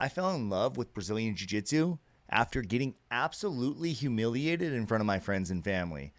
I fell in love with Brazilian Jiu Jitsu after getting absolutely humiliated in front of my friends and family.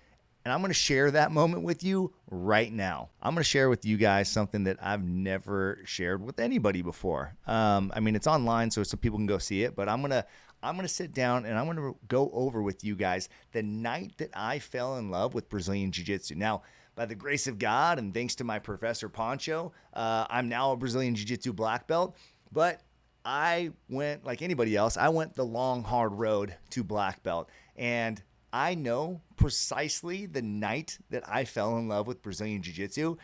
And I'm going to share that moment with you right now. I'm going to share with you guys something that I've never shared with anybody before. I mean, it's online, so people can go see it. But I'm gonna sit down and I'm gonna go over with you guys the night that I fell in love with Brazilian Jiu Jitsu. Now, by the grace of God and thanks to my professor Poncho, I'm now a Brazilian Jiu Jitsu black belt. But I went like anybody else. I went the long, hard road to black belt, and I know precisely the night that I fell in love with Brazilian Jiu Jitsu.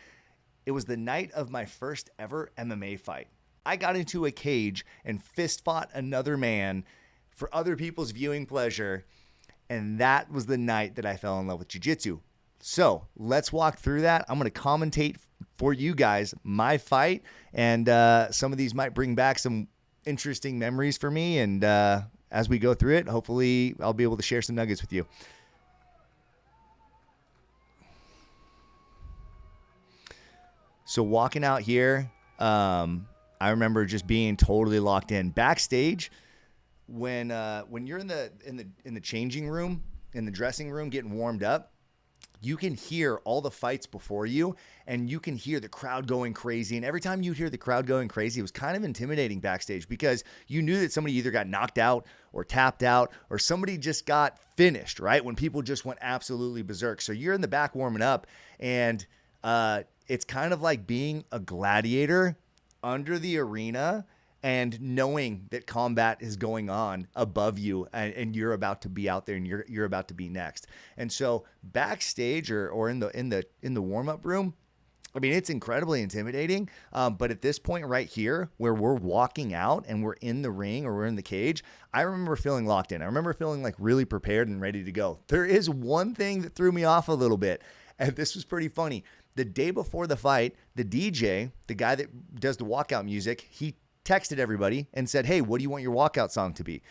It was the night of my first ever MMA fight. I got into a cage and fist fought another man for other people's viewing pleasure, and that was the night that I fell in love with Jiu Jitsu. So let's walk through that. I'm going to commentate for you guys my fight, and some of these might bring back some interesting memories for me. And as we go through it, hopefully I'll be able to share some nuggets with you. So walking out here, I remember just being totally locked in. Backstage, when you're in the changing room, in the dressing room, getting warmed up, you can hear all the fights before you, and you can hear the crowd going crazy. And every time you hear the crowd going crazy, it was kind of intimidating backstage because you knew that somebody either got knocked out or tapped out or somebody just got finished, right? When people just went absolutely berserk. So you're in the back warming up, and it's kind of like being a gladiator under the arena and knowing that combat is going on above you, and you're about to be out there, and you're about to be next. And so backstage or in the warm-up room, I mean, it's incredibly intimidating. But at this point right here, where we're walking out and we're in the ring or we're in the cage, I remember feeling locked in. I remember feeling like really prepared and ready to go. There is one thing that threw me off a little bit, and this was pretty funny. The day before the fight, the DJ, the guy that does the walkout music, he texted everybody and said, "Hey, what do you want your walkout song to be?"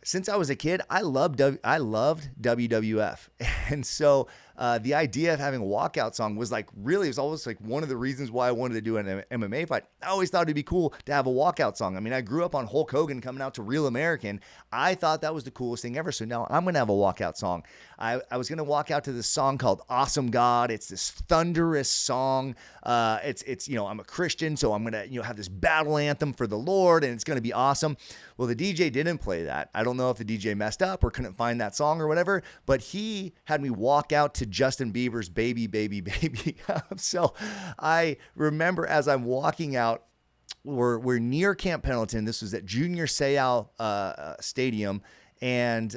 Since I was a kid, I loved WWF. And so the idea of having a walkout song was like, really, it was almost like one of the reasons why I wanted to do an MMA fight. I always thought it'd be cool to have a walkout song. I mean, I grew up on Hulk Hogan coming out to Real American. I thought that was the coolest thing ever. So now I'm going to have a walkout song. I was going to walk out to this song called Awesome God. It's this thunderous song. It's I'm a Christian, so I'm going to have this battle anthem for the Lord, and it's going to be awesome. Well, the DJ didn't play that. I don't know if the DJ messed up or couldn't find that song or whatever, but he had me walk out to Justin Bieber's Baby, Baby, Baby. So I remember as I'm walking out, we're near Camp Pendleton. This was at Junior Seau Stadium, and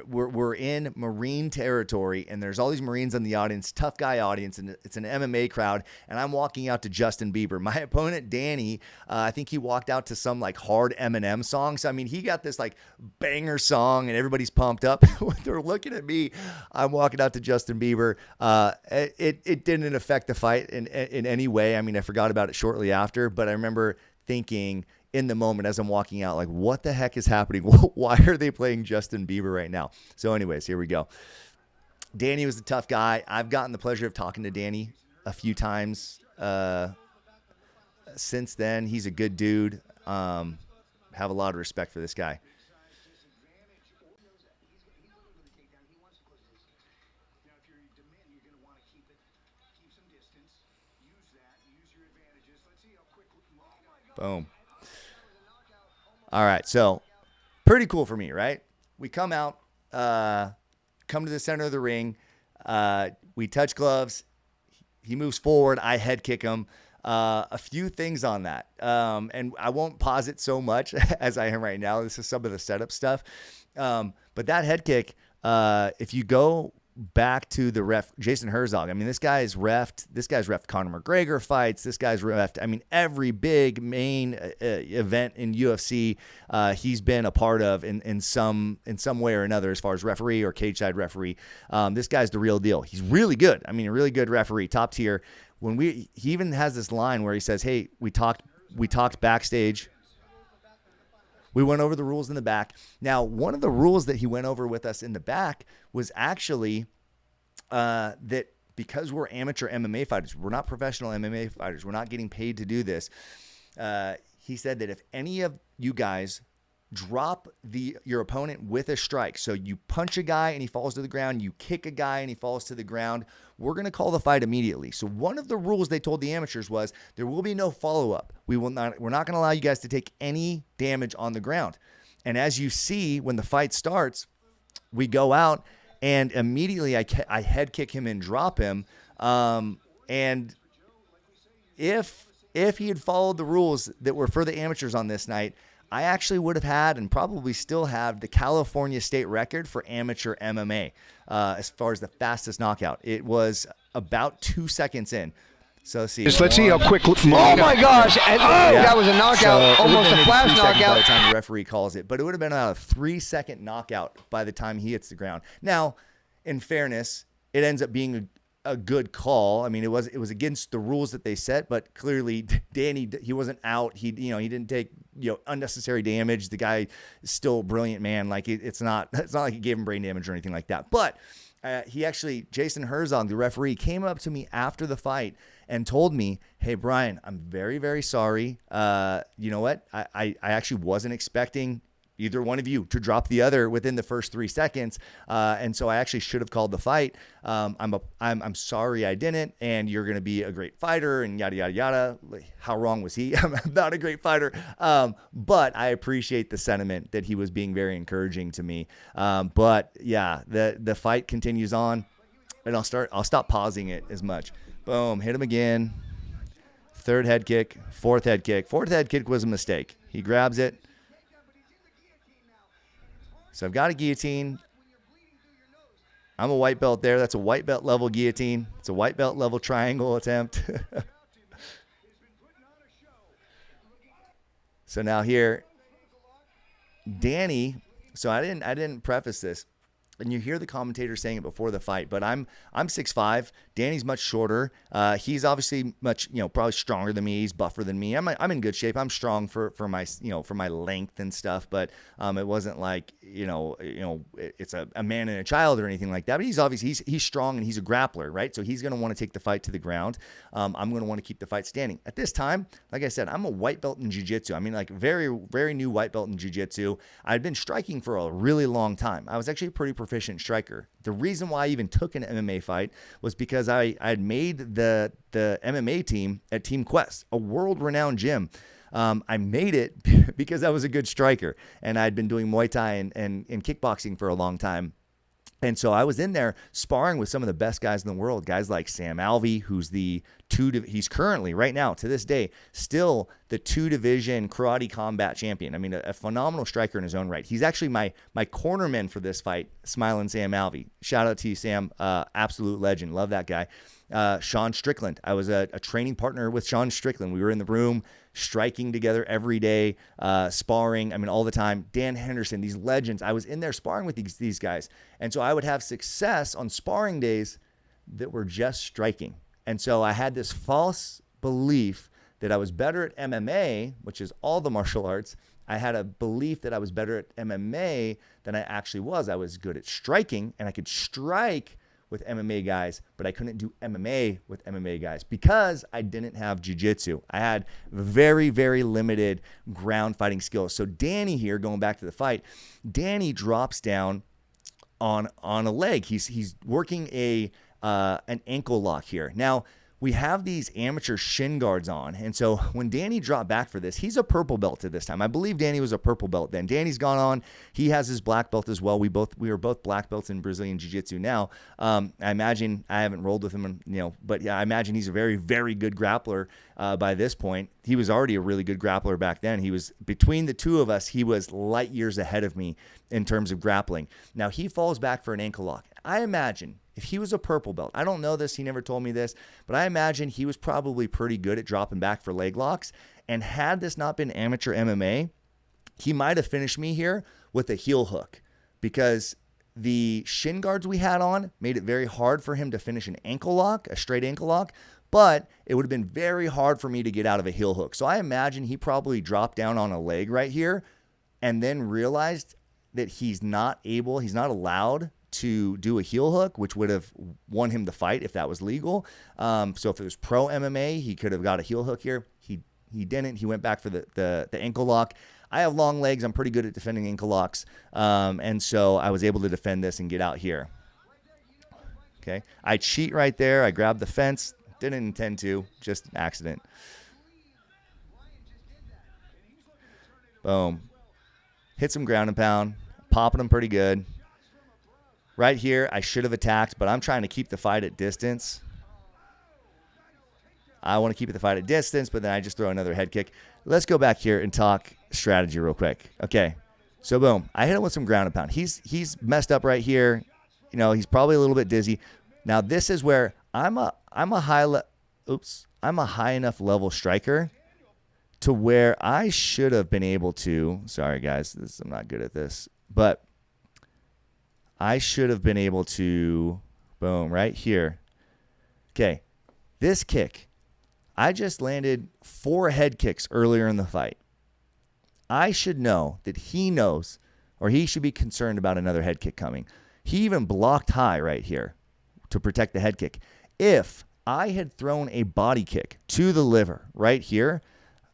we're in Marine territory, and there's all these Marines in the audience, tough guy audience, and it's an MMA crowd, and I'm walking out to Justin Bieber. My opponent, Danny, I think he walked out to some like hard Eminem song. So, I mean, he got this like banger song, and everybody's pumped up. They're looking at me. I'm walking out to Justin Bieber. It didn't affect the fight in any way. I mean, I forgot about it shortly after, but I remember thinking in the moment as I'm walking out, like, what the heck is happening? Why are they playing Justin Bieber right now? So anyways, here we go. Danny was the tough guy. I've gotten the pleasure of talking to Danny a few times since then. He's a good dude. Have a lot of respect for this guy. Boom. All right, so pretty cool for me, right? We come out, come to the center of the ring. We touch gloves. He moves forward. I head kick him. A few things on that. And I won't pause it so much as I am right now. This is some of the setup stuff. But that head kick, if you go back to the ref, Jason Herzog, I mean, this guy's refed Conor McGregor fights. This guy's refed, I mean, every big main event in UFC he's been a part of in some way or another as far as referee or cage side referee. This guy's the real deal. He's really good. I mean, a really good referee, top tier. He even has this line where he says, "Hey, we talked backstage. We went over the rules in the back." Now, one of the rules that he went over with us in the back was actually that because we're amateur MMA fighters, we're not professional MMA fighters, we're not getting paid to do this. he said that if any of you guys drop your opponent with a strike, so you punch a guy and he falls to the ground, you kick a guy and he falls to the ground, we're going to call the fight immediately. So one of the rules they told the amateurs was there will be no follow-up. We're not going to allow you guys to take any damage on the ground. And as you see, when the fight starts, we go out and immediately I head kick him and drop him. And if he had followed the rules that were for the amateurs on this night, I actually would have had and probably still have the California state record for amateur MMA as far as the fastest knockout. It was about 2 seconds in. So let's see. Let's see how quick. Oh my gosh! And, that was a knockout, so almost a flash knockout. By the time the referee calls it, but it would have been about a 3-second knockout by the time he hits the ground. Now, in fairness, it ends up being a good call. I mean, it was against the rules that they set, but clearly Danny, he wasn't out. He didn't take unnecessary damage. The guy is still a brilliant man. Like it's not like he gave him brain damage or anything like that. But he actually, Jason Herzog, the referee, came up to me after the fight and told me, "Hey Brian, I'm very, very sorry. You know what? I actually wasn't expecting either one of you to drop the other within the first 3 seconds. And so I actually should have called the fight. I'm sorry I didn't, and you're going to be a great fighter and yada, yada, yada." How wrong was he? I'm not a great fighter. But I appreciate the sentiment that he was being very encouraging to me. But yeah, the fight continues on, and I'll stop pausing it as much. Boom, hit him again. Third head kick, fourth head kick. Fourth head kick was a mistake. He grabs it. So I've got a guillotine. I'm a white belt there. That's a white belt level guillotine. It's a white belt level triangle attempt. So now here, Danny. So I didn't preface this, and you hear the commentator saying it before the fight, but I'm 6'5". Danny's much shorter. He's obviously much, probably stronger than me. He's buffer than me. I'm in good shape. I'm strong for my, for my length and stuff, but it wasn't like, it's a man and a child or anything like that. But he's obviously, he's strong and he's a grappler, right? So he's going to want to take the fight to the ground. I'm going to want to keep the fight standing. At this time, like I said, I'm a white belt in jiu-jitsu. I mean, like very, very new white belt in jiu-jitsu. I'd been striking for a really long time. I was actually a pretty proficient striker. The reason why I even took an MMA fight was because I had made the MMA team at Team Quest, a world-renowned gym. I made it because I was a good striker, and I'd been doing Muay Thai and kickboxing for a long time. And so I was in there sparring with some of the best guys in the world, guys like Sam Alvey, who's he's currently, right now, to this day, still the 2-division karate combat champion. I mean, a phenomenal striker in his own right. He's actually my cornerman for this fight, Smiling Sam Alvey. Shout out to you, Sam. Absolute legend. Love that guy. Sean Strickland. I was a training partner with Sean Strickland. We were in the room striking together every day, sparring, all the time. Dan Henderson, these legends. I was in there sparring with these guys. And so I would have success on sparring days that were just striking. And so I had this false belief that I was better at MMA, which is all the martial arts. I had a belief that I was better at MMA than I actually was. I was good at striking, and I could strike with MMA guys, but I couldn't do MMA with MMA guys because I didn't have jiu-jitsu. I had very, very limited ground fighting skills. So Danny here, going back to the fight, Danny drops down on a leg. He's working an ankle lock here. Now, we have these amateur shin guards on. And so when Danny dropped back for this, he's a purple belt at this time. I believe Danny was a purple belt then. Danny's gone on. He has his black belt as well. We were both black belts in Brazilian Jiu Jitsu now. I imagine, I haven't rolled with him, but yeah, I imagine he's a very, very good grappler by this point. He was already a really good grappler back then. He was, between the two of us, he was light years ahead of me in terms of grappling. Now he falls back for an ankle lock. I imagine if he was a purple belt, I don't know this, he never told me this, but I imagine he was probably pretty good at dropping back for leg locks. And had this not been amateur MMA, he might have finished me here with a heel hook, because the shin guards we had on made it very hard for him to finish an ankle lock, a straight ankle lock, but it would have been very hard for me to get out of a heel hook. So I imagine he probably dropped down on a leg right here and then realized that he's not allowed to do a heel hook, which would have won him the fight if that was legal. So if it was pro MMA, he could have got a heel hook here. He didn't. He went back for the ankle lock. I have long legs. I'm pretty good at defending ankle locks. And so I was able to defend this and get out here. Okay. I cheat right there. I grabbed the fence. Didn't intend to. Just an accident. Boom. Hit some ground and pound. Popping them pretty good. Right here, I should have attacked, but I'm trying to keep the fight at distance. I want to keep the fight at distance, but then I just throw another head kick. Let's go back here and talk strategy real quick. Okay, so boom. I hit him with some ground and pound. He's messed up right here. You know, he's probably a little bit dizzy. Now, this is where I'm a high enough level striker to where I should have been able to. Sorry, guys. I'm not good at this. But I should have been able to, boom, right here. Okay, this kick, I just landed 4 head kicks earlier in the fight. I should know that he knows, or he should be concerned about another head kick coming. He even blocked high right here to protect the head kick. If I had thrown a body kick to the liver right here,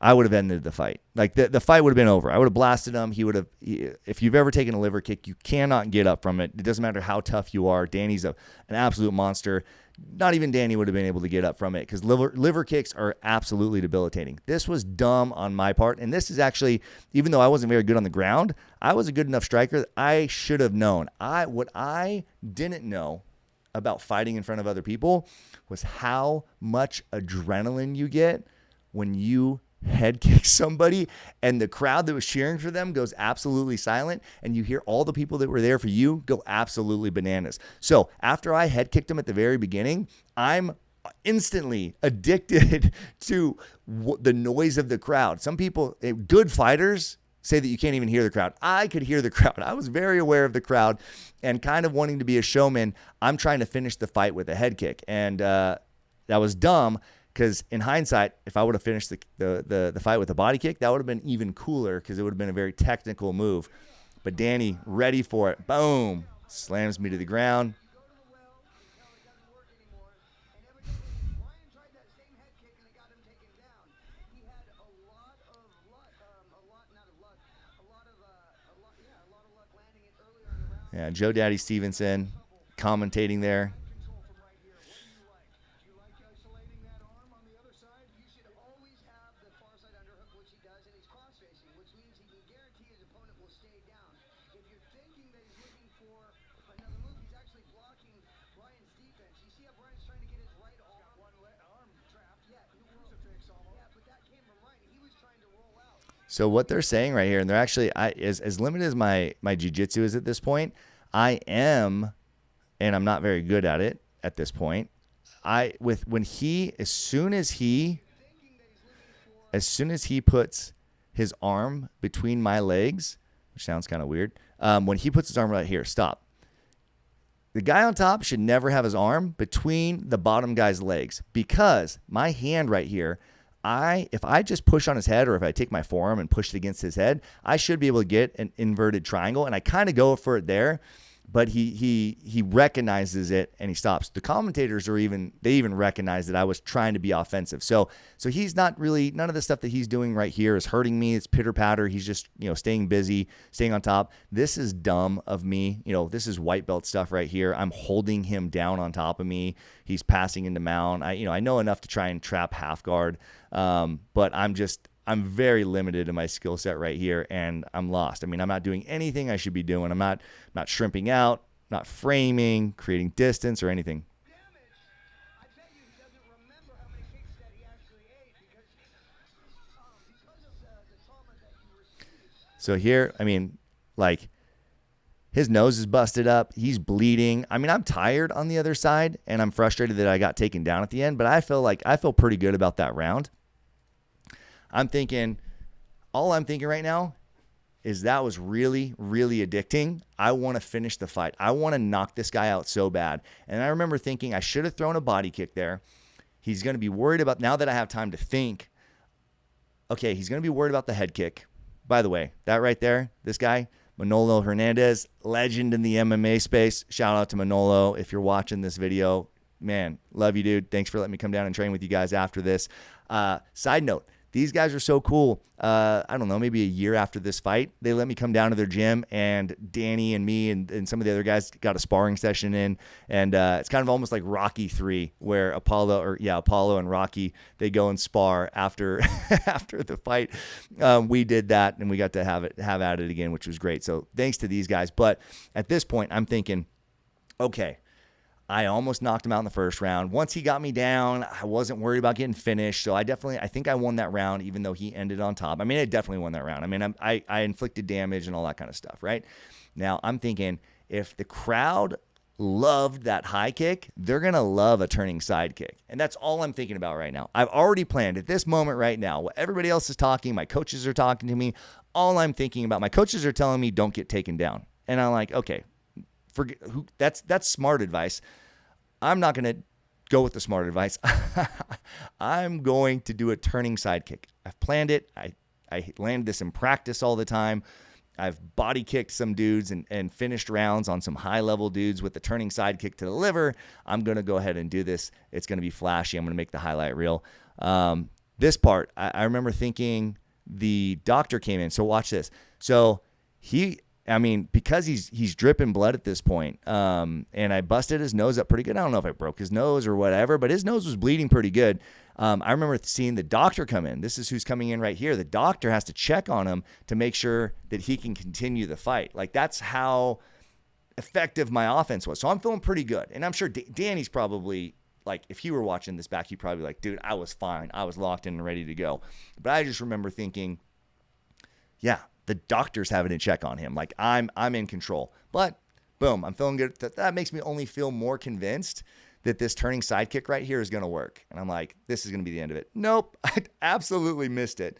I would have ended the fight. Like the fight would have been over. I would have blasted him. He would have. If you've ever taken a liver kick, you cannot get up from it. It doesn't matter how tough you are. Danny's an absolute monster. Not even Danny would have been able to get up from it because liver kicks are absolutely debilitating. This was dumb on my part, and this is actually, even though I wasn't very good on the ground, I was a good enough striker that I should have known. What I didn't know about fighting in front of other people was how much adrenaline you get when you head kick somebody and the crowd that was cheering for them goes absolutely silent, and you hear all the people that were there for you go absolutely bananas. So after I head kicked him at the very beginning, I'm instantly addicted to the noise of the crowd. Some people, good fighters, say that you can't even hear the crowd. I could hear the crowd. I was very aware of the crowd and kind of wanting to be a showman. I'm trying to finish the fight with a head kick, and that was dumb. Because in hindsight, if I would have finished the fight with a body kick, that would have been even cooler because it would have been a very technical move. But Danny, ready for it. Boom. Slams me to the ground. Yeah, Joe Daddy Stevenson commentating there. So what they're saying right here, and they're actually, as limited as my jiu-jitsu is at this point, I am, and I'm not very good at it at this point. As soon as he puts his arm between my legs, which sounds kind of weird, when he puts his arm right here, stop. The guy on top should never have his arm between the bottom guy's legs, because my hand right here, if I just push on his head, or if I take my forearm and push it against his head, I should be able to get an inverted triangle, and I kind of go for it there, but he recognizes it and he stops. The commentators even recognize that I was trying to be offensive. So he's not really, none of the stuff that he's doing right here is hurting me. It's pitter patter. He's just, staying busy, staying on top. This is dumb of me. This is white belt stuff right here. I'm holding him down on top of me. He's passing into mount. I know enough to try and trap half guard. But I'm very limited in my skill set right here, and I'm lost. I'm not doing anything I should be doing. I'm not shrimping out, not framing, creating distance or anything. So here, his nose is busted up. He's bleeding. I'm tired on the other side, and I'm frustrated that I got taken down at the end, but I feel pretty good about that round. All I'm thinking right now is that was really, really addicting. I want to finish the fight. I want to knock this guy out so bad. And I remember thinking I should have thrown a body kick there. He's going to be worried about, now that I have time to think, okay, he's going to be worried about the head kick. By the way, that right there, this guy, Manolo Hernandez, legend in the MMA space. Shout out to Manolo. If you're watching this video, man, love you, dude. Thanks for letting me come down and train with you guys after this. Side note, These guys are so cool. I don't know, maybe a year after this fight, they let me come down to their gym, and Danny and me and some of the other guys got a sparring session in. And it's kind of almost like Rocky 3, where Apollo and Rocky, they go and spar after after the fight. We did that, and we got to have at it again, which was great. So thanks to these guys. But at this point, I'm thinking, okay, I almost knocked him out in the first round. Once he got me down, I wasn't worried about getting finished. So I think I won that round, even though he ended on top. I mean, I definitely won that round. I mean, I inflicted damage and all that kind of stuff, right? Now I'm thinking, if the crowd loved that high kick, they're going to love a turning side kick. And that's all I'm thinking about right now. I've already planned at this moment right now. What everybody else is talking, my coaches are talking to me. All I'm thinking about, my coaches are telling me, don't get taken down. And I'm like, okay, that's smart advice. I'm not going to go with the smart advice. I'm going to do a turning side kick. I've planned it. I landed this in practice all the time. I've body kicked some dudes and finished rounds on some high level dudes with the turning side kick to the liver. I'm going to go ahead and do this. It's going to be flashy. I'm going to make the highlight reel. This part, I remember thinking the doctor came in. So watch this. So because he's dripping blood at this point, and I busted his nose up pretty good. I don't know if I broke his nose or whatever, but his nose was bleeding pretty good. I remember seeing the doctor come in. This is who's coming in right here. The doctor has to check on him to make sure that he can continue the fight. Like, that's how effective my offense was. So I'm feeling pretty good. And I'm sure Danny's probably, like, if he were watching this back, he'd probably be like, dude, I was fine. I was locked in and ready to go. But I just remember thinking, yeah, the doctor's having a check on him. Like, I'm in control. But boom, I'm feeling good. That makes me only feel more convinced that this turning side kick right here is going to work. And I'm like, this is going to be the end of it. Nope, I absolutely missed it.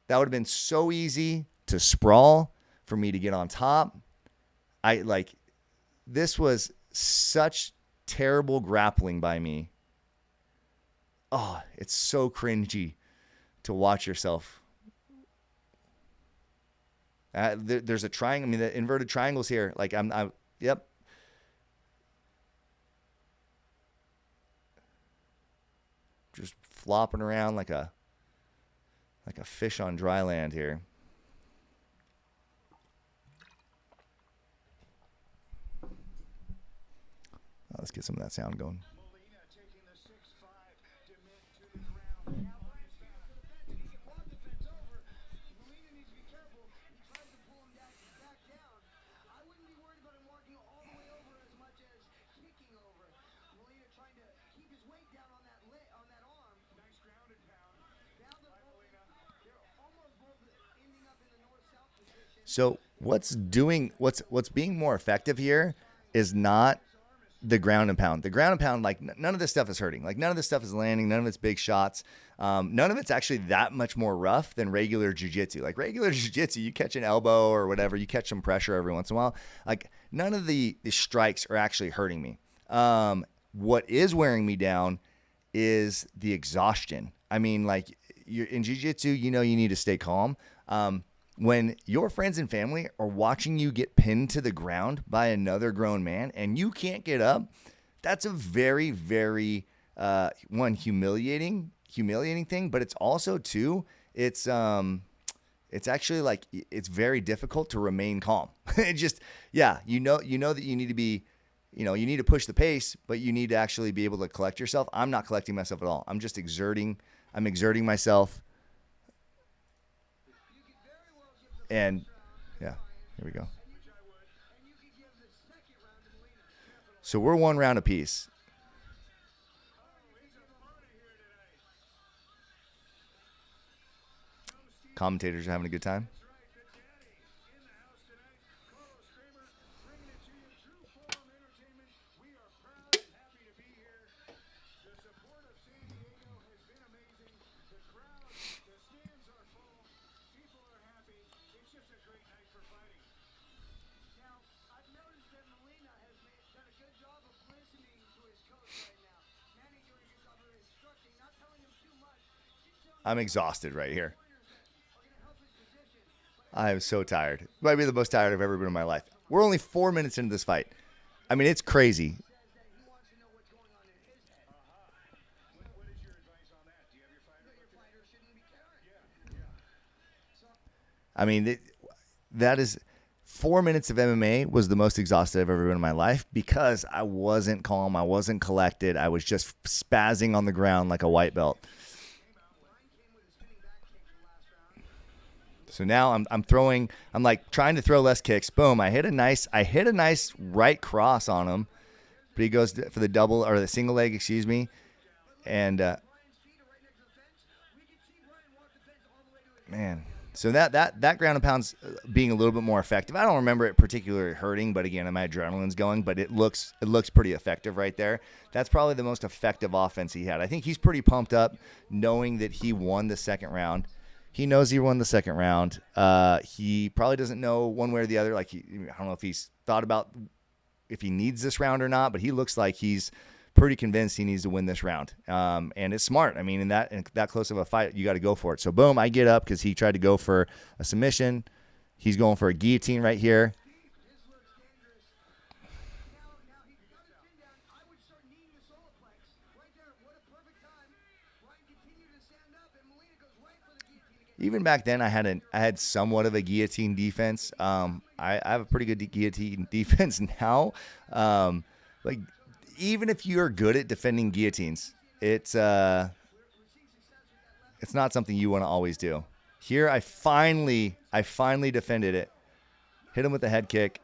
That would have been so easy to sprawl for me to get on top. This was such terrible grappling by me. Oh, it's so cringy to watch yourself. There's a triangle. I mean, the inverted triangles here. Like, yep. Just flopping around like a fish on dry land here. Let's get some of that sound going. So what's being more effective here is not the ground and pound. The ground and pound, like, none of this stuff is hurting. Like, none of this stuff is landing. None of it's big shots. None of it's actually that much more rough than regular jiu-jitsu. Like, regular jiu-jitsu, you catch an elbow or whatever, you catch some pressure every once in a while. Like, none of the strikes are actually hurting me. What is wearing me down is the exhaustion. I mean, like, you're in jiu-jitsu, you need to stay calm. When your friends and family are watching you get pinned to the ground by another grown man and you can't get up, that's a very, very humiliating thing. But it's also too, it's actually, like, it's very difficult to remain calm. It just, that you need to be, you need to push the pace, but you need to actually be able to collect yourself. I'm not collecting myself at all. I'm just exerting myself. And yeah, here we go. So we're one round apiece. Commentators are having a good time. I'm exhausted right here. I am so tired. Might be the most tired I've ever been in my life. We're only 4 minutes into this fight. I mean, it's crazy. I mean, that is 4 minutes of MMA was the most exhausted I've ever been in my life because I wasn't calm. I wasn't collected. I was just spazzing on the ground like a white belt. So now I'm like trying to throw less kicks. Boom. I hit a nice right cross on him, but he goes for the double or the single leg, excuse me. And, man, so that ground and pound's being a little bit more effective. I don't remember it particularly hurting, but again, my adrenaline's going, but it looks pretty effective right there. That's probably the most effective offense he had. I think he's pretty pumped up knowing that he won the second round. He knows he won the second round. He probably doesn't know one way or the other. I don't know if he's thought about if he needs this round or not, but he looks like he's pretty convinced he needs to win this round. And it's smart. I mean, in that close of a fight, you got to go for it. So boom, I get up because he tried to go for a submission. He's going for a guillotine right here. Even back then, I had somewhat of a guillotine defense. I have a pretty good guillotine defense now. Even if you're good at defending guillotines, it's not something you want to always do. Here, I finally defended it. Hit him with the head kick.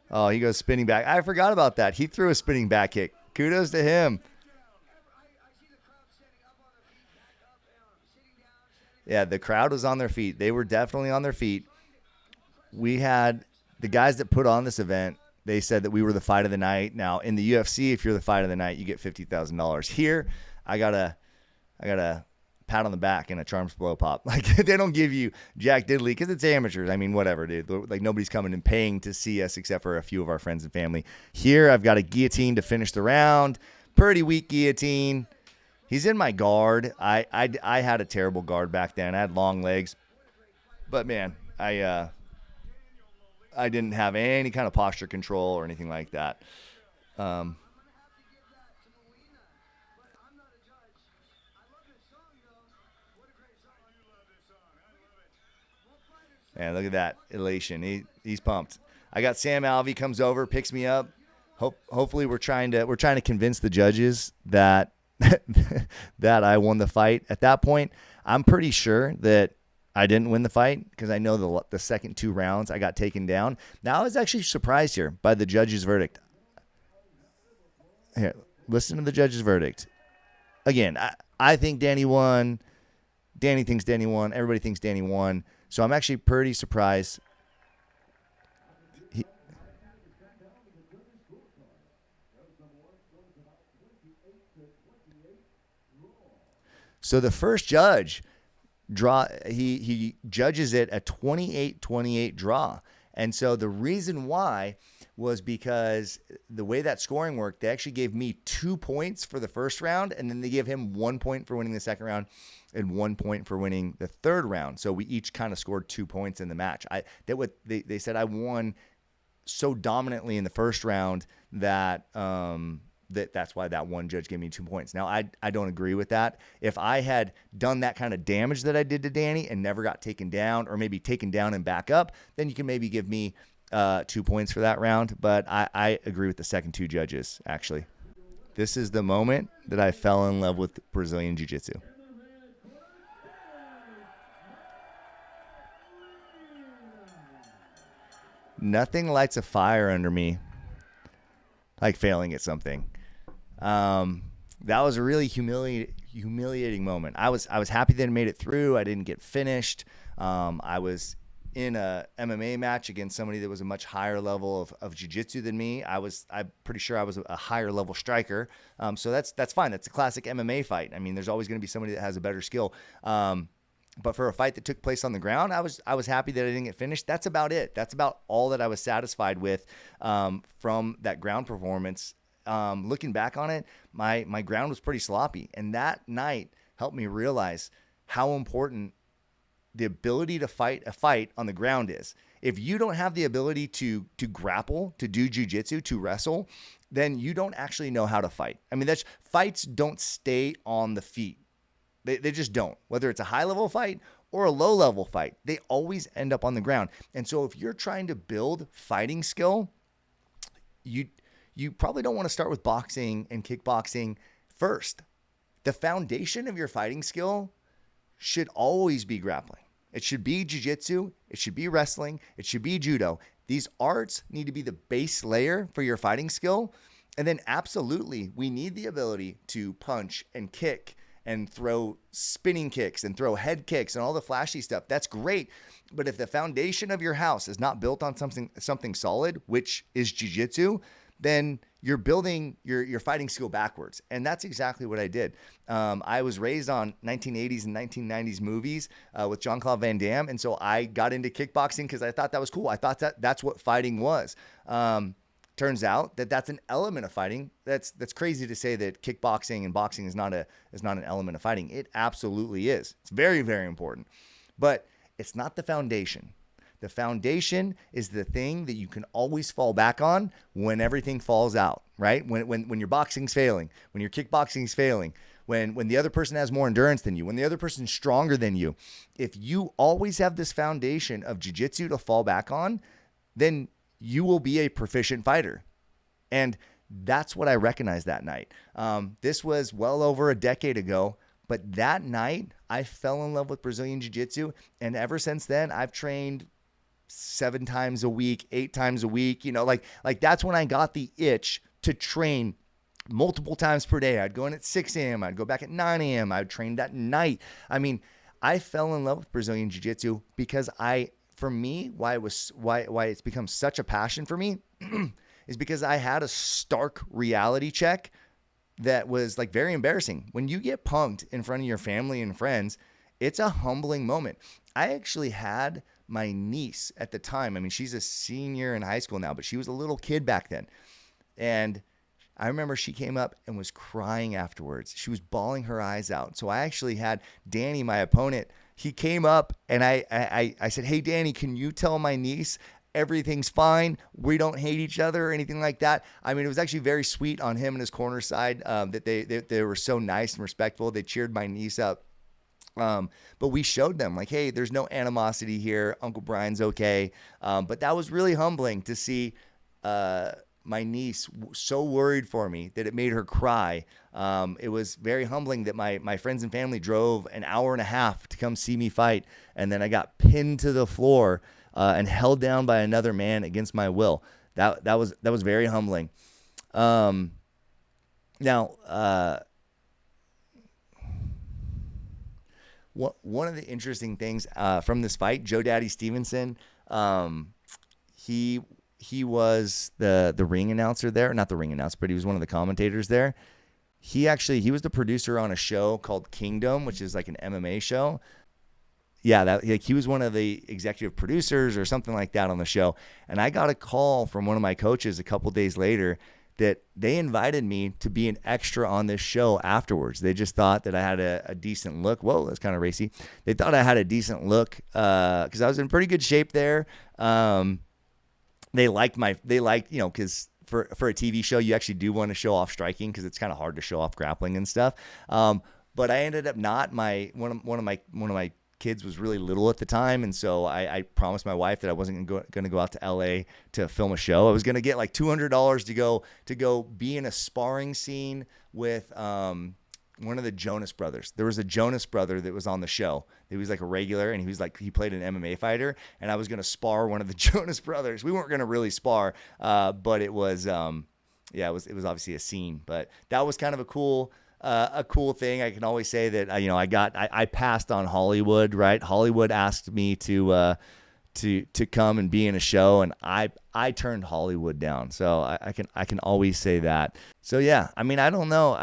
Oh, he goes spinning back. I forgot about that. He threw a spinning back kick. Kudos to him. Yeah, the crowd was on their feet. They were definitely on their feet. We had the guys that put on this event, they said that we were the fight of the night. Now, in the UFC, if you're the fight of the night, you get $50,000. Here, I got a pat on the back and a Charms blow pop. Like, they don't give you jack diddly because it's amateurs. I mean, whatever, dude. Like, nobody's coming and paying to see us except for a few of our friends and family. Here, I've got a guillotine to finish the round. Pretty weak guillotine. He's in my guard. I had a terrible guard back then. I had long legs. But, man, I didn't have any kind of posture control or anything like that. Man, look at that elation. He's pumped. I got Sam Alvey comes over, picks me up. Hopefully we're trying to convince the judges that that I won the fight. At that point, I'm pretty sure that I didn't win the fight because I know the second 2 rounds I got taken down. Now I was actually surprised here by the judge's verdict. Here, listen to the judge's verdict. Again, I think Danny won. Danny thinks Danny won. Everybody thinks Danny won. So I'm actually pretty surprised. So the first judge he judges it a 28-28 draw. And so the reason why was because the way that scoring worked, they actually gave me 2 points for the first round, and then they gave him 1 point for winning the second round and 1 point for winning the third round. So we each kind of scored 2 points in the match. They said I won so dominantly in the first round that that's why that one judge gave me 2 points. Now, I don't agree with that. If I had done that kind of damage that I did to Danny and never got taken down, or maybe taken down and back up, then you can maybe give me 2 points for that round. But I agree with the second 2 judges, actually. This is the moment that I fell in love with Brazilian Jiu Jitsu. Nothing lights a fire under me like failing at something. That was a really humiliating moment. I was happy that I made it through. I didn't get finished. I was in a MMA match against somebody that was a much higher level of jiu-jitsu than me. I'm pretty sure I was a higher level striker. So that's fine. That's a classic MMA fight. I mean, there's always going to be somebody that has a better skill. But for a fight that took place on the ground, I was happy that I didn't get finished. That's about it. That's about all that I was satisfied with from that ground performance. Looking back on it, my ground was pretty sloppy. And that night helped me realize how important the ability to fight a fight on the ground is. If you don't have the ability to grapple, to do jiu-jitsu, to wrestle, then you don't actually know how to fight. I mean, fights don't stay on the feet. They just don't. Whether it's a high-level fight or a low-level fight, they always end up on the ground. And so if you're trying to build fighting skill, you probably don't want to start with boxing and kickboxing first. The foundation of your fighting skill should always be grappling. It should be jiu-jitsu. It should be wrestling. It should be judo. These arts need to be the base layer for your fighting skill. And then absolutely, we need the ability to punch and kick and throw spinning kicks and throw head kicks and all the flashy stuff. That's great. But if the foundation of your house is not built on something solid, which is jiu-jitsu, then you're building your fighting skill backwards. And that's exactly what I did. I was raised on 1980s and 1990s movies with Jean-Claude Van Damme. And so I got into kickboxing because I thought that was cool. I thought that's what fighting was. Turns out that's an element of fighting. That's crazy to say that kickboxing and boxing is not an element of fighting. It absolutely is. It's very, very important. But it's not the foundation. The foundation is the thing that you can always fall back on when everything falls out, right? When your boxing's failing, when your kickboxing's failing, when the other person has more endurance than you, when the other person's stronger than you. If you always have this foundation of jiu-jitsu to fall back on, then you will be a proficient fighter. And that's what I recognized that night. This was well over a decade ago, but that night I fell in love with Brazilian Jiu-Jitsu. And ever since then, I've trained 7 times a week, 8 times a week, like that's when I got the itch to train multiple times per day. I'd go in at 6 a.m. I'd go back at 9 a.m. I'd train at night. I mean, I fell in love with Brazilian Jiu-Jitsu because for me, why it's become such a passion for me is because I had a stark reality check that was like very embarrassing. When you get punked in front of your family and friends, it's a humbling moment. I actually had my niece at the time. I mean, she's a senior in high school now, but she was a little kid back then. And I remember she came up and was crying afterwards. She was bawling her eyes out. So I actually had Danny, my opponent, he came up and I said, "Hey, Danny, can you tell my niece everything's fine? We don't hate each other or anything like that." I mean, it was actually very sweet on him and his corner side that they were so nice and respectful. They cheered my niece up. But we showed them like, hey, there's no animosity here. Uncle Brian's okay. But that was really humbling to see my niece so worried for me that it made her cry. It was very humbling that my friends and family drove an hour and a half to come see me fight. And then I got pinned to the floor and held down by another man against my will. That was very humbling. One of the interesting things from this fight, Joe Daddy Stevenson, he was the ring announcer there, not the ring announcer, but he was one of the commentators there. He was the producer on a show called Kingdom, which is like an MMA show. Yeah, he was one of the executive producers or something like that on the show. And I got a call from one of my coaches a couple days later that they invited me to be an extra on this show afterwards. They just thought that I had a decent look. Whoa, that's kind of racy. They thought I had a decent look because I was in pretty good shape there. They liked, because for a TV show, you actually do want to show off striking because it's kind of hard to show off grappling and stuff. But I ended up not. One of my kids was really little at the time, and so I promised my wife that I wasn't going to go out to LA to film a show. I was going to get like $200 to go be in a sparring scene with one of the Jonas Brothers. There was a Jonas brother that was on the show. He was like a regular, and he played an MMA fighter, and I was going to spar one of the Jonas Brothers. We weren't going to really spar, but it was it was obviously a scene. But that was kind of a cool thing. I can always say that I passed on Hollywood, right? Hollywood asked me to come and be in a show, and I turned Hollywood down. So I can always say that. So yeah, I mean, I don't know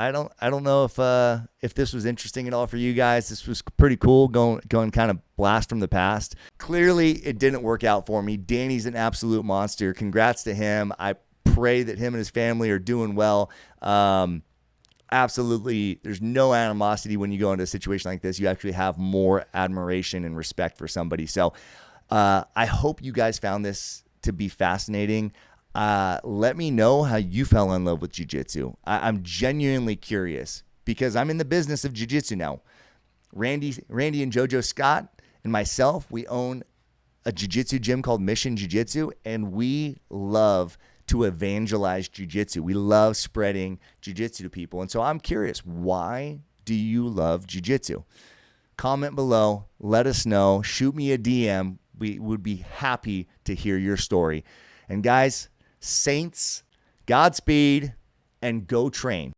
if this was interesting at all for you guys. This was pretty cool going kind of blast from the past. Clearly it didn't work out for me. Danny's an absolute monster. Congrats to him. I pray that him and his family are doing well. Absolutely, there's no animosity when you go into a situation like this. You actually have more admiration and respect for somebody. So I hope you guys found this to be fascinating. Let me know how you fell in love with jiu-jitsu. I'm genuinely curious because I'm in the business of jiu-jitsu now. Randy and JoJo Scott and myself, we own a jiu-jitsu gym called Mission Jiu-Jitsu, and we love to evangelize jiu-jitsu. We love spreading jiu-jitsu to people. And so I'm curious, why do you love jiu-jitsu? Comment below, let us know, shoot me a DM. We would be happy to hear your story. And guys, Saints, Godspeed, and go train.